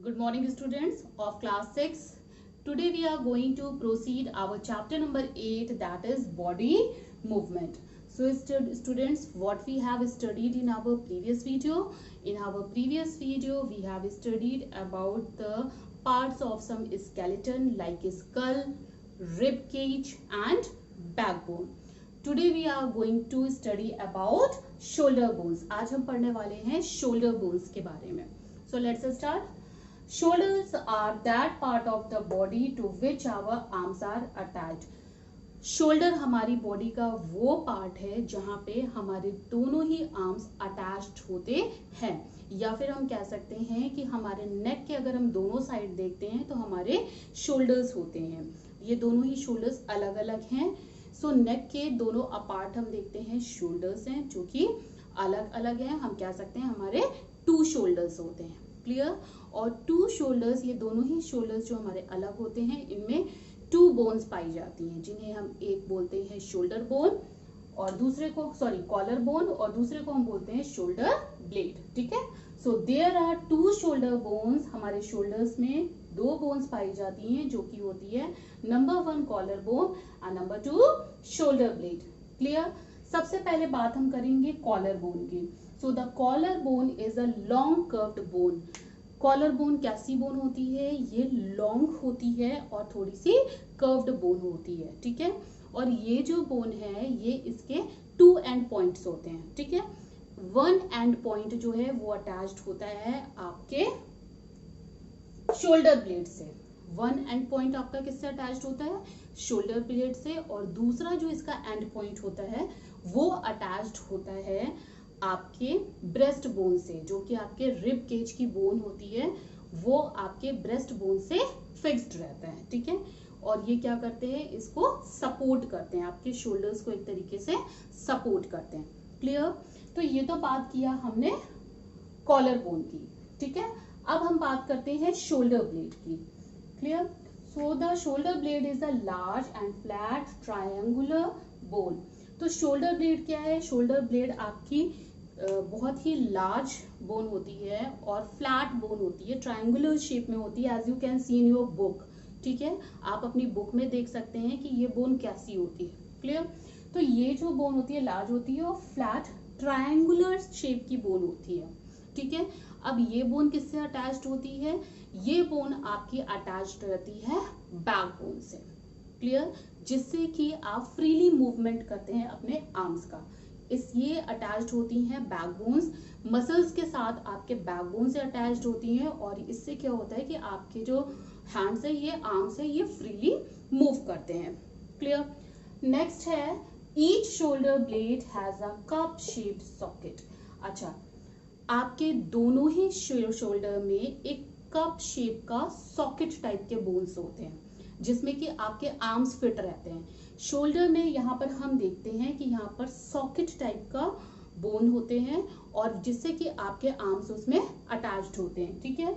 Good morning, students of class 6. Today we are going to proceed our chapter number 8, that is body movement. So students, what we have studied in our previous video? In our previous video, we have studied about the parts of some skeleton like skull, rib cage and backbone. Today we are going to study about shoulder bones. आज हम पढ़ने वाले हैं shoulder bones के बारे में. So let's start. Shoulders are that part of the body to which our arms are attached. Shoulder हमारी body का वो पार्ट है जहां पे हमारे दोनों ही आर्म्स अटैच्ड होते हैं, या फिर हम कह सकते हैं कि हमारे नेक के अगर हम दोनों साइड देखते हैं तो हमारे शोल्डर्स होते हैं. ये दोनों ही शोल्डर्स अलग अलग हैं. सो नेक के दोनों अपार्ट हम देखते हैं शोल्डर्स हैं जो कि अलग अलग हैं. हम कह सकते हैं हमारे टू शोल्डर्स होते हैं. क्लियर? और टू शोल्डर्स, ये दोनों ही शोल्डर्स जो हमारे अलग होते हैं, इनमें टू बोन्स पाई जाती हैं जिन्हें हम एक बोलते हैं शोल्डर बोन और दूसरे को कॉलर बोन और दूसरे को हम बोलते हैं शोल्डर ब्लेड. ठीक है? So there are two shoulder bones. हमारे शोल्डर्स में दो बोन्स पाई जाती हैं जो कि होती है नंबर 1 कॉलर बोन और नंबर 2 शोल्डर ब्लेड. क्लियर? सबसे पहले बात हम करेंगे कॉलर बोन की. So the collar bone is a long curved bone. Collar bone कैसी बोन होती है? ये लॉन्ग होती है और थोड़ी सी कर्व्ड बोन होती है. ठीक है? और ये जो बोन है ये इसके 2 एंड पॉइंट्स होते हैं. ठीक है? 1 एंड पॉइंट जो है वो अटैच्ड होता है आपके शोल्डर ब्लेड से. 1 एंड पॉइंट आपका किससे अटैच्ड होता है? शोल्डर ब्लेड से. और दूसरा जो इसका एंड पॉइंट होता है वो अटैच्ड होता है आपके ब्रेस्ट बोन से, जो कि आपके रिब केज की बोन होती है. वो आपके ब्रेस्ट बोन से फिक्स्ड रहता है. ठीक है? और ये क्या करते हैं? इसको सपोर्ट करते हैं, आपके शोल्डर्स को एक तरीके से सपोर्ट करते हैं. क्लियर? तो ये तो बात किया हमने कॉलर बोन की. ठीक है? अब हम बात करते हैं शोल्डर ब्लेड की. Clear? So the shoulder blade is a large and flat triangular bone. तो शोल्डर ब्लेड क्या है? शोल्डर ब्लेड आपकी बहुत ही लार्ज बोन होती है और फ्लैट बोन होती है, ट्रायंगुलर शेप में होती है, as you can see in your book. ठीक है? आप अपनी बुक में देख सकते हैं कि ये बोन कैसी होती है. क्लियर? तो ये जो बोन होती है लार्ज होती है और फ्लैट ट्रायंगुलर शेप की बोन होती है. ठीक है? अब ये बोन किससे अटैच्ड होती है? ये बोन आपकी अटैच्ड रहती है बैकबोन से. क्लियर? जिससे कि आप फ्रीली मूवमेंट करते हैं अपने आर्म्स का. ये अटैच्ड होती हैं बैकबोन्स, मसल्स के साथ आपके बैकबोन से अटैच्ड होती हैं. और इससे क्या होता है कि आपके जो हैंड्स है, ये आर्म्स है, ये फ्रीली मूव करते हैं. क्लियर? नेक्स्ट है each shoulder blade has a cup shaped socket. अच्छा, आपके दोनों ही शोल्डर में एक कप शेप का सॉकेट टाइप के बोन्स होते हैं जिसमें कि आपके आर्म्स फिट रहते हैं. शोल्डर में यहाँ पर हम देखते हैं कि यहाँ पर सॉकेट टाइप का बोन होते हैं और जिससे कि आपके आर्म्स उसमें अटैच्ड होते हैं. ठीक है?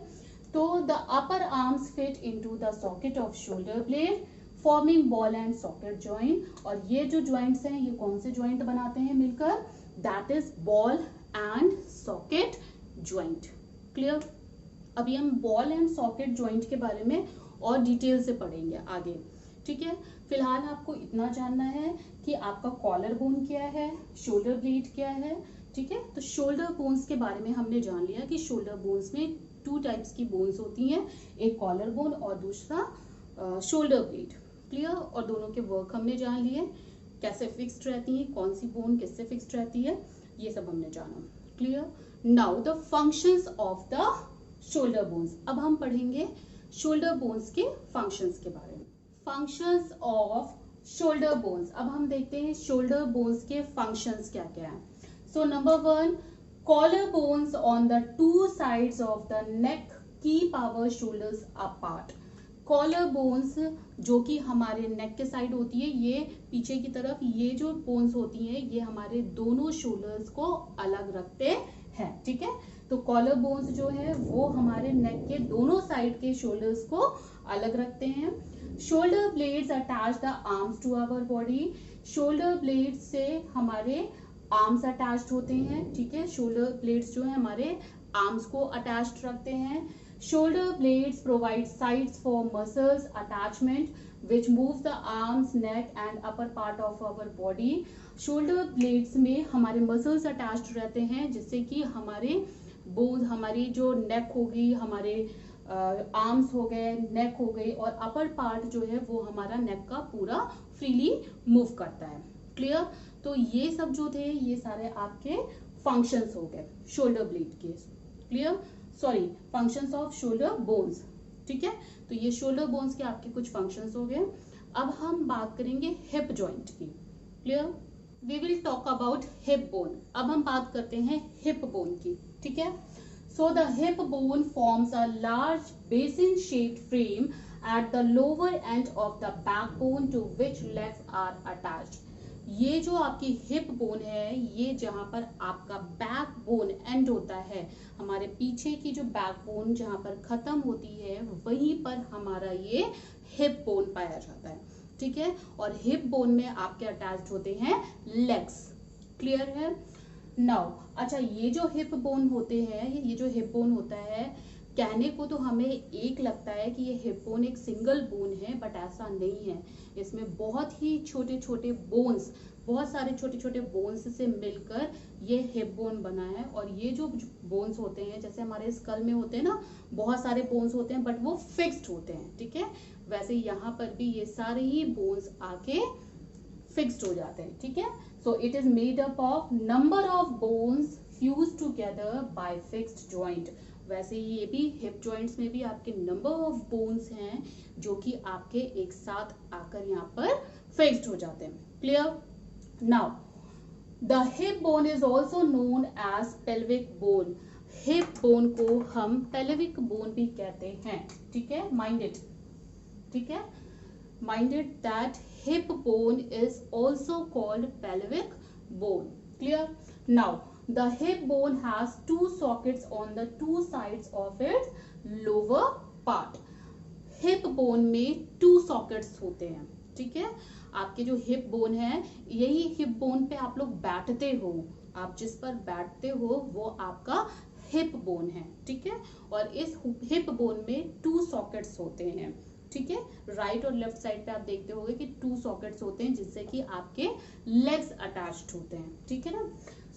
तो the upper arms fit into the socket off shoulder blade forming ball and socket joint. और ये जो जॉइंट्स हैं ये कौन से जॉइंट बनाते हैं मिलकर? That is ball and socket joint. Clear? अभी हम बॉल एंड सॉकेट जॉइंट के बारे में और डिटेल से पढ़ेंगे आगे. ठीक है? फिलहाल आपको इतना जानना है कि आपका कॉलर बोन क्या है, शोल्डर ब्लेड क्या है. ठीक है? तो शोल्डर बोन्स के बारे में हमने जान लिया कि शोल्डर बोन्स में 2 टाइप्स की बोन्स होती हैं, एक कॉलर बोन और दूसरा शोल्डर ब्लेड. क्लियर? और दोनों के वर्क हमने जान लिए, कैसे फिक्स्ड रहती है, कौन सी बोन किससे फिक्स्ड रहती है, ये सब हमने जाना. Clear? Now the functions of the shoulder bones. अब हम पढ़ेंगे शोल्डर बोन्स के फंक्शंस के बारे में. Functions off shoulder bones. अब हम देखते हैं शोल्डर बोन्स के फंक्शंस क्या क्या है. So number 1, collar bones on the 2 sides of the neck keep our shoulders apart. Collar bones जो कि हमारे नेक के साइड होती है, ये पीछे की तरफ ये जो बोन्स होती हैं ये हमारे दोनों शोल्डर्स को अलग रखते हैं. ठीक है? तो कॉलर बोन्स जो है वो हमारे नेक के दोनों साइड के शोल्डर्स को अलग रखते हैं. Shoulder blades attach the arms to our body. Shoulder blade से हमारे आर्म्स अटैच्ड होते हैं. ठीक है? शोल्डर ब्लेड्स जो है हमारे आर्म्स को अटैच्ड रखते हैं. Shoulder blades provide sites for muscles attachment which moves the arms, neck and upper part of our body. Shoulder blades में हमारे muscles attached रहते हैं जिससे कि हमारे बोन, हमारी जो neck होगी, हमारे आर्म्स हो गए, नेक हो गई और अपर पार्ट जो है वो हमारा नेक का पूरा फ्रीली मूव करता है. क्लियर? तो ये सब जो थे ये सारे आपके फंक्शंस हो गए शोल्डर ब्लेड के. Clear? Sorry, functions off shoulder bones. ठीक है, तो ये शोल्डर बोन्स के आपके कुछ फंक्शंस हो गए. अब हम बात करेंगे हिप जॉइंट की. Clear? We will talk about hip bone. अब हम बात करते हैं हिप बोन की. ठीक है, so the hip bone forms a large basin shaped frame at the lower end of the backbone to which legs are attached. ये जो आपकी हिप बोन है, ये जहां पर आपका बैक बोन एंड होता है, हमारे पीछे की जो बैक बोन जहां पर खत्म होती है वहीं पर हमारा ये हिप बोन पाया जाता है. ठीक है, और हिप बोन में आपके अटैच्ड होते हैं लेग्स. क्लियर है? नाउ अच्छा, ये जो हिप बोन होते हैं, ये जो हिप बोन होता है, कहने को तो हमें एक लगता है कि ये हिप बोन एक सिंगल बोन है, बट ऐसा नहीं है. इसमें बहुत ही छोटे छोटे बोन्स, बहुत सारे छोटे छोटे बोन्स से मिलकर ये हिप बोन बना है. और ये जो बोन्स होते हैं, जैसे हमारे स्कल में होते हैं ना, बहुत सारे बोन्स होते हैं बट वो फिक्स्ड होते हैं. ठीक है, वैसे यहाँ पर भी ये सारे ही बोन्स आके फिक्स्ड हो जाते हैं. ठीक है, so it is made up of number of bones fused together by fixed joint. वैसे ये भी हिप जॉइंट्स में भी आपके नंबर ऑफ बोन्स हैं जो कि आपके एक साथ आकर यहाँ पर फिक्स्ड हो जाते हैं. Clear? Now the hip bone is also known as pelvic bone. Hip bone को हम पेल्विक बोन भी कहते हैं. ठीक है, माइंडेड. ठीक है, minded that hip bone is also called pelvic bone. Clear? Now the hip bone has two sockets on the two sides of its lower part. hip bone में two sockets होते हैं. ठीक है, आपके जो हिप बोन है, यही hip bone पे आप लोग बैठते हो, आप जिस पर बैठते हो वो आपका हिप बोन है. ठीक है, और इस हिप बोन में टू सॉकेट्स होते हैं. ठीक है, राइट और लेफ्ट साइड पे आप देखते होंगे कि टू सॉकेट्स होते हैं जिससे कि आपके लेग्स अटैच्ड होते हैं. ठीक है ना?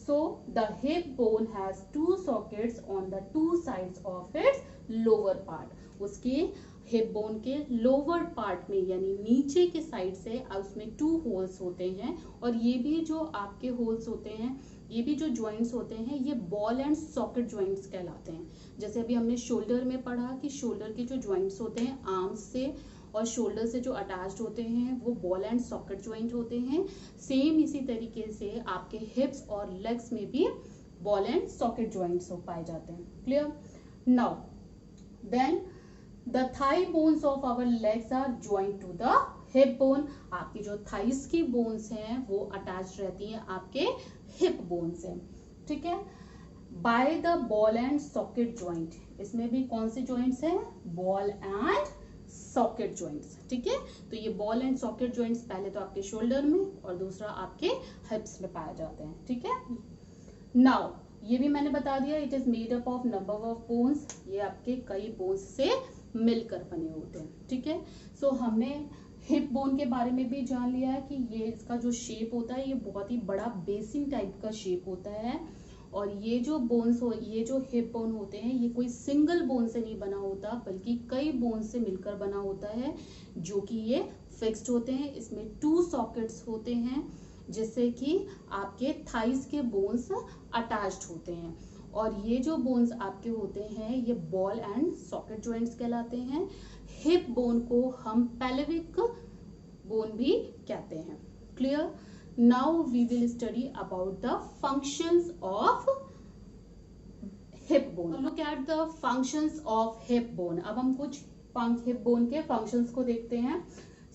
So the hip bone has two sockets on the two sides of its lower part. उसके हिप बोन के लोअर पार्ट में यानी नीचे के साइड से उसमें टू होल्स होते हैं. और ये भी जो आपके होल्स होते हैं, ये भी जो ज्वाइंट्स होते हैं, ये बॉल एंड सॉकेट ज्वाइंट्स कहलाते हैं. जैसे अभी हमने शोल्डर में पढ़ा कि शोल्डर के जो ज्वाइंट्स होते हैं आर्म्स से और शोल्डर से जो अटैच्ड होते हैं वो बॉल एंड सॉकेट ज्वाइंट होते हैं. सेम इसी तरीके से आपके हिप्स और लेग्स में भी बॉल एंड सॉकेट ज्वाइंट्स पाए जाते हैं. Clear? Now then the thigh bones of our legs are joint to the hip bone. आपकी जो थाइस की बोन्स हैं वो अटैच रहती हैं आपके हिप बोन से. ठीक है, by the ball and socket joint. इसमें भी कौन से ज्वाइंट्स हैं? Ball and socket joints. ठीक है, तो ये बॉल एंड सॉकेट ज्वाइंट्स पहले तो आपके शोल्डर में और दूसरा आपके हिप्स में पाए जाते हैं. ठीक है, नाउ ये भी मैंने बता दिया, it is made up of number of bones. ये आपके कई बोन्स से मिलकर बने होते हैं. ठीक है, सो हमने हिप बोन के बारे में भी जान लिया है कि ये इसका जो शेप होता है ये बहुत ही बड़ा बेसिन टाइप का शेप होता है. और ये जो बोन्स हो, ये जो हिप बोन होते हैं, ये कोई सिंगल बोन से नहीं बना होता बल्कि कई बोन से मिलकर बना होता है जो कि ये फिक्स्ड होते हैं. इसमें टू सॉकेट्स होते हैं जिससे कि आपके थाइस के बोन्स अटैच्ड होते हैं. और ये जो बोन्स आपके होते हैं ये बॉल एंड सॉकेट ज्वाइंट्स कहलाते हैं. हिप बोन को हम पेल्विक बोन भी कहते हैं. Clear? Now we will study about the functions of hip bone. Look at the functions of hip bone. अब हम कुछ हिप बोन के फंक्शंस को देखते हैं.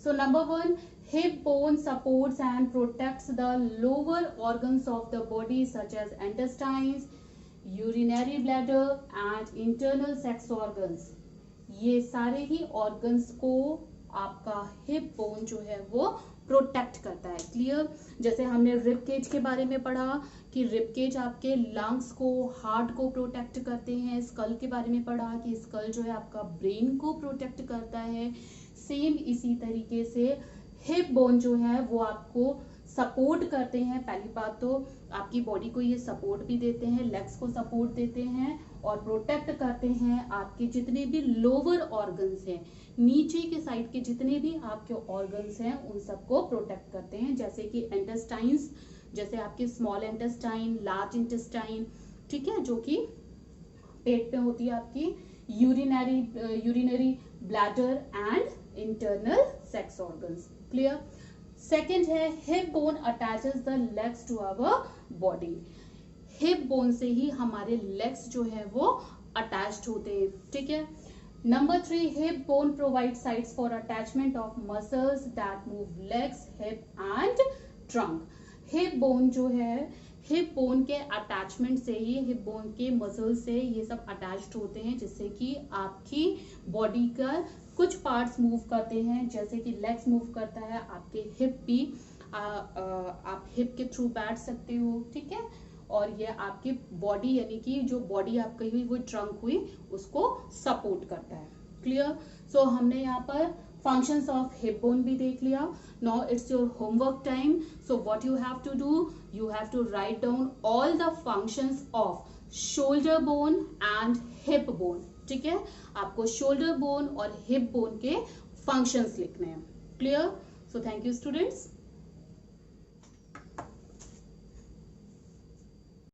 सो number 1, hip bone supports and protects the lower organs of the body such as intestines, urinary bladder and internal sex organs. ये सारे ही organs को आपका hip bone जो है वो प्रोटेक्ट करता है। क्लियर? जैसे हमने रिब केज के बारे में पढ़ा कि रिब केज आपके लंग्स को, हार्ट को प्रोटेक्ट करते हैं। स्कल के बारे में पढ़ा कि स्कल जो है आपका ब्रेन को प्रोटेक्ट करता है। सेम इसी तरीके से हिप बोन जो है वो आपको सपोर्ट करते हैं। पहली बात तो आपकी बॉडी को ये सपोर्ट भी देते हैं, लेग्स को सपोर्ट देते हैं और प्रोटेक्ट करते हैं आपके जितने भी लोअर ऑर्गन्स हैं, नीचे के साइड के जितने भी आपके ऑर्गन्स हैं उन सबको प्रोटेक्ट करते हैं। जैसे कि इंटेस्टाइन्स, जैसे आपके स्मॉल इंटेस्टाइन, लार्ज इंटेस्टाइन, ठीक है, जो कि पेट पे होती है आपकी urinary bladder and internal sex organs. Clear? Second है hip bone attaches the legs to our body. Hip bone से ही हमारे लेग्स जो है वो अटैच्ड होते हैं। ठीक है। Number 3, hip bone provide sites for attachment of muscles that move legs, hip and trunk. Hip bone जो है, हिप बोन के अटैचमेंट से ही, हिप बोन के मसल से ये सब अटैच्ड होते हैं, जिससे कि आपकी बॉडी का कुछ पार्ट्स मूव करते हैं। जैसे कि लेग्स मूव करता है, आपके हिप भी आप हिप के थ्रू बैठ सकते हो। ठीक है। और ये आपकी बॉडी, यानी कि जो बॉडी आपकी हुई वो ट्रंक हुई, उसको सपोर्ट करता है। क्लियर? सो हमने यहाँ पर functions of hip bone भी देख लिया। Now it's your homework time. So what you have to do, you have to write down all the functions of shoulder bone and hip bone. ठीक है, आपको shoulder bone और hip bone के functions लिखने हैं। Clear? So thank you students.